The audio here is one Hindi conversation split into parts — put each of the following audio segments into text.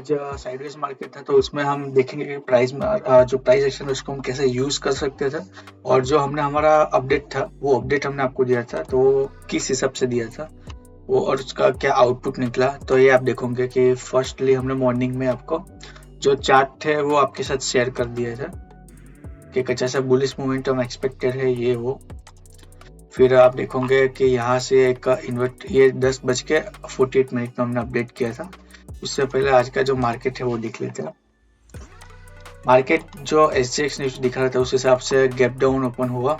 आज साइडवेज मार्केट था तो उसमें हम देखेंगे कि प्राइस में जो प्राइस एक्शन है उसको हम कैसे यूज कर सकते थे और जो हमने हमारा अपडेट था वो अपडेट हमने आपको दिया था तो वो किस हिसाब से दिया था वो और उसका क्या आउटपुट निकला। तो ये आप देखोगे कि फर्स्टली हमने मॉर्निंग में आपको जो चार्ट थे वो आपके साथ शेयर कर दिया था कि कुछ ऐसा बुलिश मोमेंटम एक्सपेक्टेड है ये वो। फिर आप देखोगे कि यहाँ से एक इन्वर्ट ये 10:48 में हमने अपडेट किया था। उससे पहले आज का जो मार्केट है वो देख लेते हैं। मार्केट जो SGX न्यूज दिखा रहा था उस हिसाब से गैप डाउन ओपन हुआ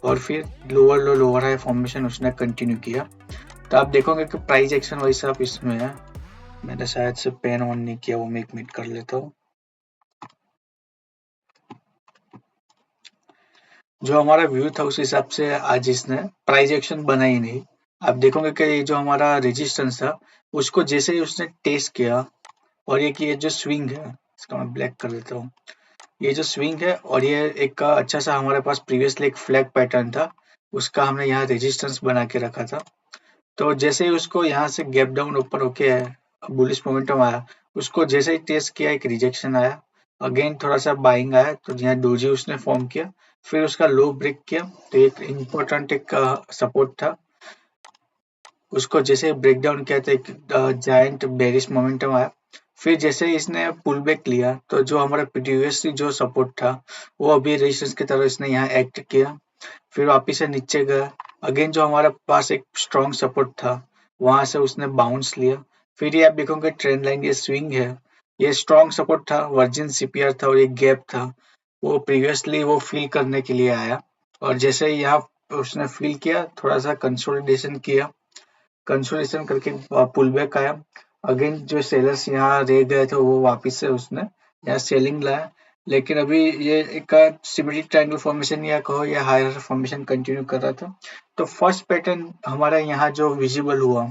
और फिर लोअर लो लोअर हाई फॉर्मेशन उसने कंटिन्यू किया। तो आप देखोगे कि प्राइस एक्शन वैसे आप इसमें है। मैंने शायद से पेन ऑन नहीं किया, वो मैं एक मिनट कर लेता हूँ। जो हमारा व्यू था उस हिसाब से आज इसने प्राइस एक्शन बना ही नहीं। आप देखोगे कि ये जो हमारा रेजिस्टेंस था उसको जैसे ही उसने टेस्ट किया और ये जो स्विंग है इसका मैं ब्लैक कर देता हूँ। ये जो स्विंग है और ये एक अच्छा सा हमारे पास प्रीवियसली एक फ्लैग पैटर्न था उसका हमने यहाँ रेजिस्टेंस बना के रखा था। तो जैसे ही उसको यहाँ से गैप डाउन ऊपर होके बुलिश मोमेंटम आया उसको जैसे ही टेस्ट किया एक रिजेक्शन आया। अगेन थोड़ा सा बाइंग आया तो यहाँ डोजी उसने फॉर्म किया। फिर उसका लो ब्रेक किया तो एक इम्पोर्टेंट एक सपोर्ट था उसको जैसे ब्रेक डाउन किया तो एक जायंट बेरिश मोमेंटम आया। फिर जैसे ही इसने पुल बैक लिया तो जो हमारा प्रीवियसली जो सपोर्ट था वो अभी रेजिस्टेंस की तरह इसने यहाँ एक्ट किया। फिर वापिस से नीचे गया। अगेन जो हमारे पास एक स्ट्रॉन्ग सपोर्ट था वहां से उसने बाउंस लिया। फिर ये आप देखोगे ट्रेंड लाइन ये स्विंग है। ये स्ट्रॉन्ग सपोर्ट था, वर्जिन CPR था और एक गैप था वो प्रीवियसली वो फिल करने के लिए आया। और जैसे ही यहाँ उसने फिल किया थोड़ा सा कंसोलिडेशन किया, कंसोलिडेशन करके पुल बैक आया। अगेन जो सेलर्स यहाँ रह गए थे वो वापिस से उसने यहाँ सेलिंग लाया। लेकिन अभी ये एक सिमेट्रिक ट्रायंगल फॉर्मेशन या कहो या हायर फॉर्मेशन कंटिन्यू कर रहा था। तो फर्स्ट पैटर्न हमारा यहाँ जो विजिबल हुआ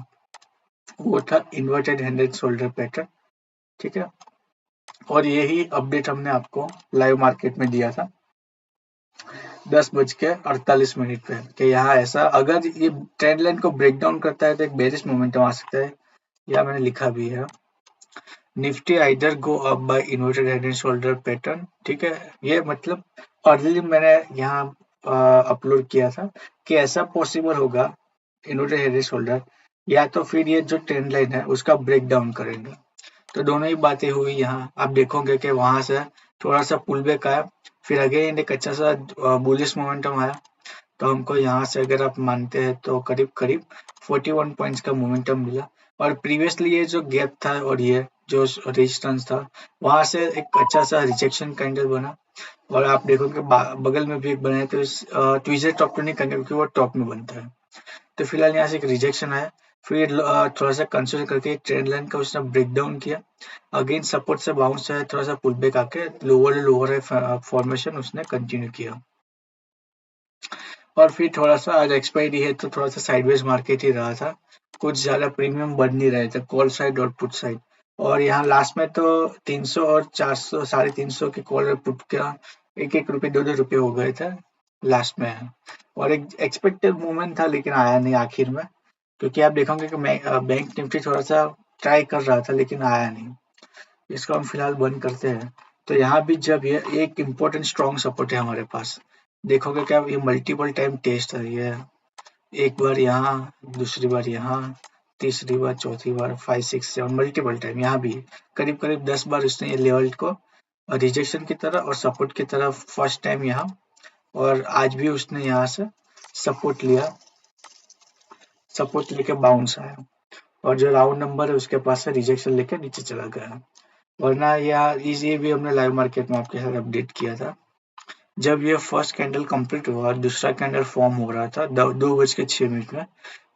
वो था inverted hand and shoulder pattern. ठीक है, और यही अपडेट हमने आपको लाइव मार्केट में दिया था 10:48 पे कि यहाँ ऐसा अगर ये ट्रेंड लाइन को ब्रेक डाउन करता है तो एक बेरिश मोमेंटम आ सकता है। या मैंने लिखा भी है Nifty either go up by inverted head and shoulder pattern. ठीक है, ये मतलब अर्ली मैंने यहाँ अपलोड किया था कि ऐसा पॉसिबल होगा इन्वर्टेड हेड एंड शोल्डर या तो फिर ये जो ट्रेंड लाइन है उसका ब्रेक डाउन करेंगे। तो दोनों ही बातें हुई। यहाँ आप देखोगे कि वहां से थोड़ा सा पुल बैक आया, फिर अगेन एक अच्छा सा बुलिश मोमेंटम आया। तो हमको यहाँ से अगर आप मानते हैं तो करीब करीब 41 पॉइंट्स का मोमेंटम मिला। और प्रीवियसली ये जो गैप था और ये जो रेजिस्टेंस था वहां से एक अच्छा सा रिजेक्शन कैंडल बना। और आप देखोगे बगल में भी एक बनाया तो ट्विजर टॉप तो नहीं करना क्योंकि वो टॉप में बनता है। तो फिलहाल यहाँ से एक रिजेक्शन आया। फिर थोड़ा सा कंसिडर करके ट्रेंड लाइन का उसने ब्रेक डाउन किया। अगेन सपोर्ट से बाउंस आया, थोड़ा सा पुल बैक आके लोअर लोअर फॉर्मेशन उसने कंटिन्यू किया। और फिर थोड़ा सा आज एक्सपायरी है तो थोड़ा सा साइडवेज मार्केट ही रहा था। कुछ ज्यादा प्रीमियम बढ़ नहीं रहे थे कॉल साइड और पुट साइड। और यहाँ लास्ट में तो 300 और 400 350 के कॉल और पुट का एक रुपये 2 रुपये हो गए थे लास्ट में। और एक एक्सपेक्टेड मूवमेंट था लेकिन आया नहीं आखिर में, क्योंकि आप देखोगे कि बैंक निफ्टी थोड़ा सा ट्राई कर रहा था लेकिन आया नहीं। इसको हम फिलहाल बंद करते हैं। तो यहाँ भी जब ये एक इम्पोर्टेंट स्ट्रॉन्ग सपोर्ट है हमारे पास, देखोगे क्या ये मल्टीपल टाइम टेस्ट है ये। एक बार यहाँ, दूसरी बार यहाँ, तीसरी बार, चौथी बार, 5 6 7 मल्टीपल टाइम यहाँ भी करीब करीब 10 बार उसने ये लेवल को रिजेक्शन की तरह और सपोर्ट की तरह फर्स्ट टाइम यहाँ। और आज भी उसने यहाँ से सपोर्ट लिया, सपोर्ट लेके बाउंस आया और जो राउंड नंबर है उसके पास से रिजेक्शन लेके नीचे चला गया। वरना यार ये भी हमने लाइव मार्केट में आपके साथ अपडेट किया था। जब ये फर्स्ट कैंडल कंप्लीट हुआ और दूसरा कैंडल फॉर्म हो रहा था 2:06 में,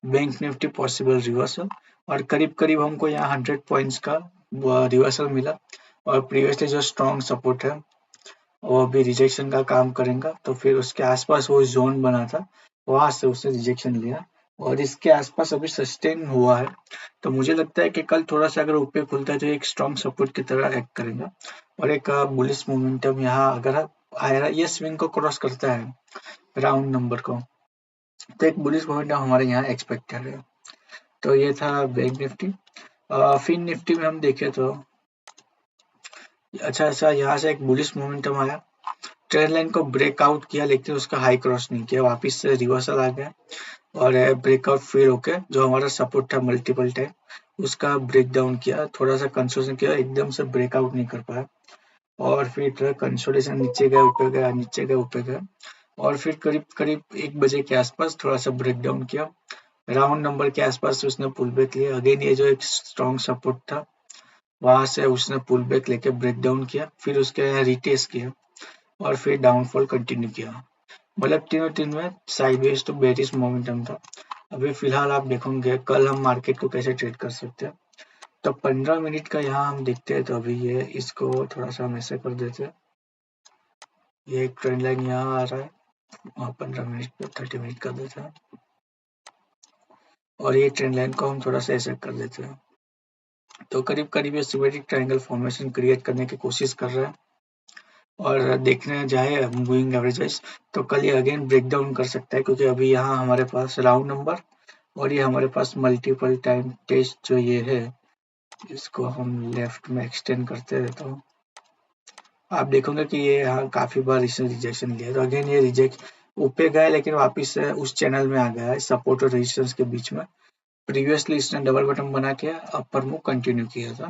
बैंक निफ्टी पॉसिबल रिवर्सल और करीब करीब हमको यहाँ 100 पॉइंट्स का रिवर्सल मिला। और प्रीवियसली जो स्ट्रॉन्ग सपोर्ट है वो अभी रिजेक्शन का काम करेगा। तो फिर उसके आसपास वो जोन बना था वहां से उसने रिजेक्शन लिया और इसके आसपास अभी सस्टेन हुआ है। तो मुझे लगता है कि कल थोड़ा सा अगर ऊपर खुलता है तो एक स्ट्रॉन्ग सपोर्ट की तरह एक्ट करेगा और एक बुलिश मोमेंटम यहाँ अगर आया ये स्विंग को क्रॉस करता है राउंड नंबर को तो एक बुलिश मोमेंटम हमारे यहाँ एक्सपेक्टेड है। तो ये था बैंक निफ्टी। फिन निफ्टी में हम देखें तो अच्छा यहाँ से एक बुलिश मोमेंटम आया, ट्रेंड लाइन को ब्रेकआउट किया लेकिन उसका हाई क्रॉस नहीं किया, वापिस से रिवर्सल आ गया और ब्रेकआउट फिर होके जो हमारा सपोर्ट था मल्टीपल टाइम उसका ब्रेक डाउन किया, थोड़ा सा कंसोलिडेशन किया, एकदम से ब्रेकआउट नहीं कर पाया और फिर कंसोलिडेशन नीचे गया ऊपर गया नीचे गया ऊपर गया और फिर करीब करीब 1 बजे के आसपास थोड़ा सा ब्रेक डाउन किया, राउंड नंबर के आसपास उसने पुल बैक लिया, अगेन ये जो एक स्ट्रॉन्ग सपोर्ट था वहां से उसने पुल बैक लेके ब्रेक डाउन किया, फिर उसके रिटेस्ट किया और फिर डाउनफॉल कंटिन्यू किया। मतलब तीनों तीन में साइडवेज तो बेरिश मोमेंटम था। अभी फिलहाल आप देखोगे कल हम मार्केट को कैसे ट्रेड कर सकते हैं। तो 15 मिनट का यहाँ हम देखते हैं, तो अभी ये इसको थोड़ा सा हम ऐसे कर देते हैं, ये एक ट्रेंड लाइन यहाँ आ रहा है और 15 मिनट पे 30 मिनट कर देते हैं और ये ट्रेंड लाइन को हम थोड़ा सा ऐसे कर देते हैं। तो करीब करीब ये सिमेट्रिक ट्रायंगल फॉर्मेशन क्रिएट करने की कोशिश कर रहा है और देखने जाए मूविंग एवरेजेस तो कल ये अगेन ब्रेक डाउन कर सकता है, क्योंकि अभी यहाँ हमारे पास राउंड नंबर और ये हमारे पास मल्टीपल टाइम टेस्ट जो ये है, इसको हम लेफ्ट में एक्सटेंड करते हैं तो आप देखोगे कि ये यहाँ काफी बार इसने रिजेक्शन लिया, तो अगेन ये रिजेक्ट ऊपर गया लेकिन वापिस से उस चैनल में आ गया है सपोर्ट और रेजिस्टेंस के बीच में। प्रीवियसली इसने डबल बटन बना के अपर मूव कंटिन्यू किया था,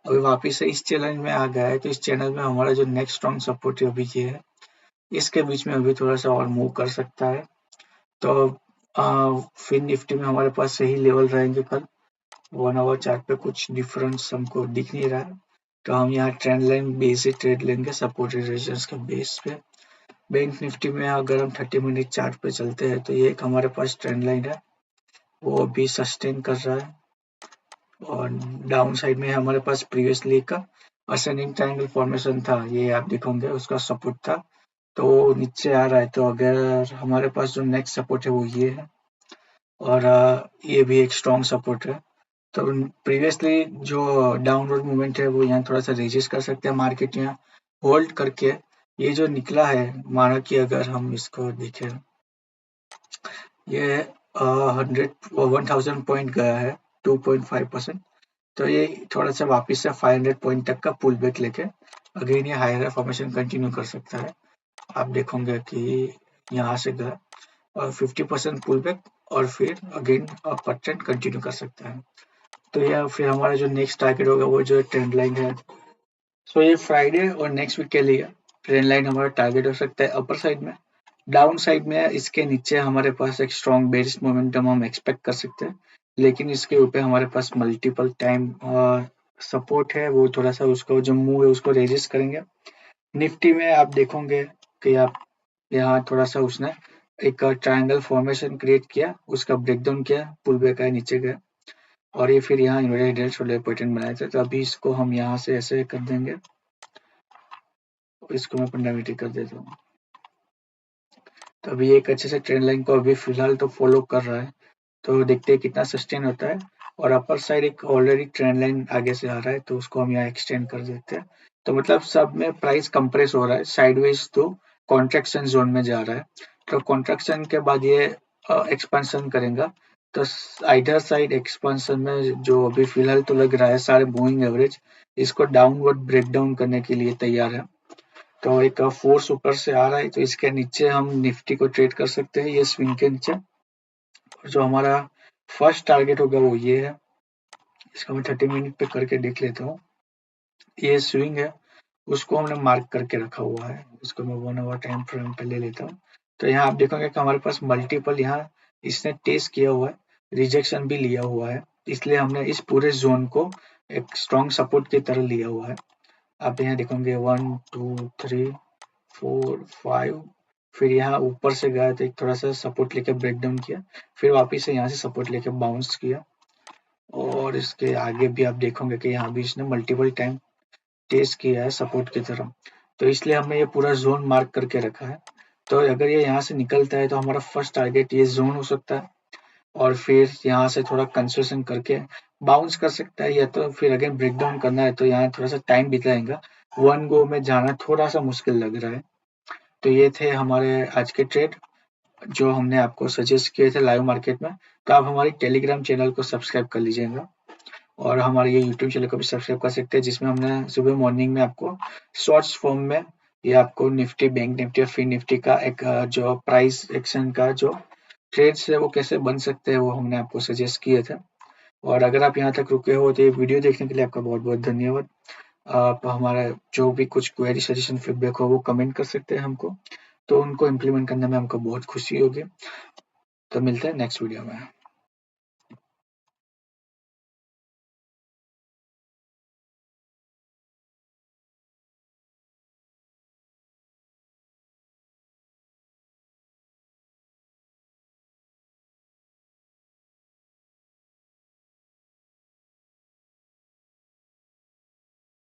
अभी वापिस से इस चैनल में आ गया है, तो इस चैनल में हमारा जो नेक्स्ट स्ट्रॉन्ग सपोर्ट है अभी ये है, इसके बीच में अभी थोड़ा सा और मूव कर सकता है। तो फिर निफ्टी में हमारे पास सही लेवल रहेंगे कल, 1 आवर चार्ट पे कुछ डिफरेंस हमको दिख नहीं रहा है, तो हम यहाँ ट्रेंड लाइन बेस से ट्रेड लेंगे सपोर्ट रेजिस्टेंस के बेस पे। बैंक निफ्टी में अगर हम 30 मिनट चार्ट पे चलते हैं तो ये एक हमारे पास ट्रेंड लाइन है, वो अभी सस्टेन कर रहा है और डाउन साइड में हमारे पास प्रीवियसली का असेंडिंग ट्रायंगल फॉर्मेशन था, ये आप देखोगे उसका सपोर्ट था, तो नीचे आ रहा है, तो अगर हमारे पास जो नेक्स्ट सपोर्ट है वो ये है और ये भी एक स्ट्रॉन्ग सपोर्ट है। तो प्रीवियसली जो डाउनवर्ड मूवमेंट है वो यहाँ थोड़ा सा रेजिस्ट कर सकते हैं, मार्केट यहाँ होल्ड करके ये जो निकला है, माना कि अगर हम इसको देखें ये 1000 पॉइंट गया है 2.5%, तो ये थोड़ा सा वापस से 500 पॉइंट तक का पुल बैक लेके अगेन ये हायर फॉर्मेशन कंटिन्यू कर सकता है। आप देखोगे कि यहाँ से गया और 50% पुल बैक और फिर अगेन अपर ट्रेंड कंटिन्यू कर सकता है। तो यह फिर हमारा जो नेक्स्ट टारगेट होगा वो जो ट्रेंड लाइन है, सो ये फ्राइडे और नेक्स्ट वीक के लिए ट्रेंड लाइन हमारा टारगेट हो सकता है अपर साइड में। डाउन साइड में इसके नीचे हमारे पास एक स्ट्रॉन्ग बेरिश मोमेंटम हम एक्सपेक्ट कर सकते हैं, लेकिन इसके ऊपर हमारे पास मल्टीपल टाइम सपोर्ट है, वो थोड़ा सा उसको जो मूव है उसको रेजिस्ट करेंगे। निफ्टी में आप देखोगे कि आप यहाँ थोड़ा सा उसने एक ट्रायंगल फॉर्मेशन क्रिएट किया, उसका ब्रेकडाउन किया, पुल बैक आया नीचे गया और ये फिर यहाँ इन्वर्टेड शोल्डर पैटर्न बनाए थे, तो अभी इसको हम यहाँ से ऐसे कर देंगे, इसको मैं 15 मिनट कर देता हूँ। तो अभी एक अच्छे से ट्रेंड लाइन को अभी फिलहाल तो फॉलो कर रहा है, तो देखते हैं कितना सस्टेन होता है। और अपर साइड एक ऑलरेडी ट्रेंड लाइन आगे से आ रहा है, तो उसको हम यहाँ एक्सटेंड कर देते हैं। तो मतलब सब में प्राइस कंप्रेस हो रहा है साइडवेज, तो कॉन्ट्रैक्शन जोन में जा रहा है, तो कॉन्ट्रैक्शन के बाद ये एक्सपेंशन करेगा, तो आइडर साइड एक्सपेंशन में जो अभी फिलहाल तो लग रहा है सारे मूविंग एवरेज इसको डाउनवर्ड ब्रेक डाउन करने के लिए तैयार है, तो एक फोर्स ऊपर से आ रहा है, तो इसके नीचे हम निफ्टी को ट्रेड कर सकते हैं, ये स्विंग के नीचे। और जो हमारा फर्स्ट टारगेट होगा वो ये है, इसको मैं 30 मिनट पे करके देख लेता हूँ। ये स्विंग है, उसको हमने मार्क करके रखा हुआ है, उसको मैं 1 आवर टाइम फ्रेम पे ले लेता हूँ। तो यहाँ आप देखोगे कि हमारे पास मल्टीपल यहाँ इसने टेस्ट किया हुआ है, रिजेक्शन भी लिया हुआ है, इसलिए हमने इस पूरे जोन को एक स्ट्रॉन्ग सपोर्ट की तरह लिया हुआ है। आप यहाँ देखोगे 1 2 3 4 5, फिर यहाँ ऊपर से गया तो एक थोड़ा सा सपोर्ट लेके ब्रेक डाउन किया, फिर वापिस से यहाँ से सपोर्ट लेके बाउंस किया और इसके आगे भी आप देखोगे कि यहाँ भी इसने मल्टीपल टाइम टेस्ट किया है सपोर्ट की तरह, तो इसलिए हमने ये पूरा जोन मार्क करके रखा है। तो अगर ये यहाँ से निकलता है तो हमारा फर्स्ट टारगेट ये जोन हो सकता है और फिर यहाँ से थोड़ा कंसेशन करके बाउंस कर सकता है, या तो फिर अगेन ब्रेक डाउन करना है, तो यहाँ थोड़ा सा टाइम बिताएगा, वन गो में जाना थोड़ा सा मुश्किल लग रहा है। तो ये थे हमारे आज के ट्रेड जो हमने आपको सजेस्ट किए थे लाइव मार्केट में, तो आप हमारी टेलीग्राम चैनल को सब्सक्राइब कर लीजिएगा और हमारे ये यूट्यूब चैनल को भी सब्सक्राइब कर सकते हैं, जिसमें हमने सुबह मॉर्निंग में आपको शॉर्ट्स फॉर्म में ये आपको निफ्टी, बैंक निफ्टी और फिन निफ्टी का एक जो प्राइस एक्शन का जो ट्रेड्स है वो कैसे बन सकते हैं वो हमने आपको सजेस्ट किए थे। और अगर आप यहाँ तक रुके हो तो ये वीडियो देखने के लिए आपका बहुत बहुत धन्यवाद। आप हमारा जो भी कुछ क्वेरी, सजेशन, फीडबैक हो वो कमेंट कर सकते हैं हमको, तो उनको इम्प्लीमेंट करने में हमको बहुत खुशी होगी। तो मिलते हैं नेक्स्ट वीडियो में।